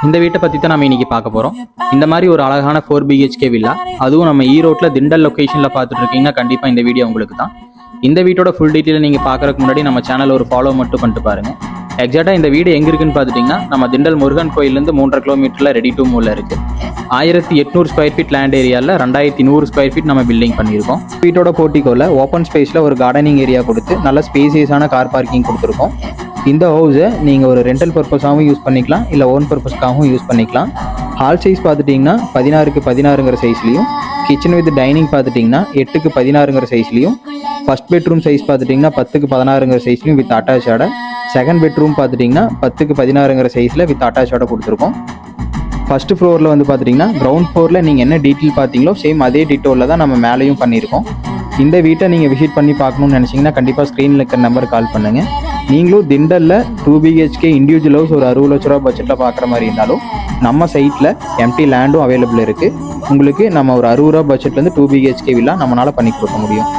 இந்த வீட்டை பற்றி தான் நம்ம இன்னைக்கு பார்க்க போகிறோம். இந்த மாதிரி ஒரு அழகான 4 BHK வில்லா, அதுவும் நம்ம ஈரோட்டில் திண்டல் லொக்கேஷனில் பார்த்துட்டு இருக்கீங்கன்னா கண்டிப்பாக இந்த வீடியோ உங்களுக்கு தான். இந்த வீட்டோட ஃபுல் டீட்டெயில் நீங்கள் பார்க்குறதுக்கு முன்னாடி நம்ம சேனல் ஒரு ஃபாலோ மட்டும் பண்ணிட்டு பாருங்கள். எக்ஸாக்டாக இந்த வீடு எங்கே இருக்குன்னு பார்த்துட்டிங்கன்னா நம்ம திண்டல் முருகன் கோயிலேருந்து 3.5 கிலோமீட்டரில் ரெடி டு மூவில் இருக்குது. 1800 ஸ்கொயர் ஃபீட் லேண்ட் ஏரியாவில் 2100 ஸ்கொயர் ஃபீட் நம்ம பில்டிங் பண்ணியிருக்கோம். வீட்டோட போர்ட்டிகோவில் ஓப்பன் ஸ்பேஸில் ஒரு கார்டனிங் ஏரியா கொடுத்து நல்ல ஸ்பேசியஸான கார் பார்க்கிங் கொடுத்துருக்கோம். இந்த ஹவுஸை நீங்கள் ஒரு ரெண்டல் பர்பஸாகவும் யூஸ் பண்ணிக்கலாம், இல்லை ஓன் பர்பஸ்க்காகவும் யூஸ் பண்ணிக்கலாம். ஹால் சைஸ் பார்த்துட்டிங்கன்னா 16க்கு 16ங்கிற சைஸ்லையும், கிச்சன் வித் டைனிங் பார்த்துட்டிங்கன்னா 8க்கு 16ங்கிற சைஸ்லையும், ஃபர்ஸ்ட் பெட்ரூம் சைஸ் பார்த்துட்டிங்கன்னா 10க்கு 16ங்கிற சைஸ்லையும் வித் அட்டாச்சோட, செகண்ட் பெட்ரூம் பார்த்துட்டிங்கன்னா 10க்கு 16ங்கிற சைஸில் வித் அட்டாச்சோட கொடுத்துருக்கோம். ஃபர்ஸ்ட் ஃப்ளோரில் வந்து பார்த்துட்டிங்கன்னா கிரவுண்ட் ஃப்ளோரில் நீங்கள் என்ன டீட்டெயில் பார்த்தீங்களோ சேம் அதே டீட்டெயிலில் தான் நம்ம மேலேயும் பண்ணியிருக்கோம். இந்த வீட்டை நீங்கள் விசிட் பண்ணி பார்க்கணுன்னு நினச்சிங்கன்னா கண்டிப்பாக ஸ்க்ரீனில் இருக்கிற நம்பர் கால் பண்ணுங்கள். நீங்களும் திண்டலில் 2 BHK இண்டிவிஜுவல் ஹவுஸ் ஒரு 60 லட்ச ரூபா பட்ஜெட்டில் பார்க்குற மாதிரி இருந்தாலும் நம்ம சைட்டில் எம்டி லேண்டும் அவைலபிள் இருக்குது. உங்களுக்கு நம்ம ஒரு 60 ரூபா பட்ஜெட்லேருந்து 2 BHK வில்லா நம்மளால் பண்ணி கொடுக்க முடியும்.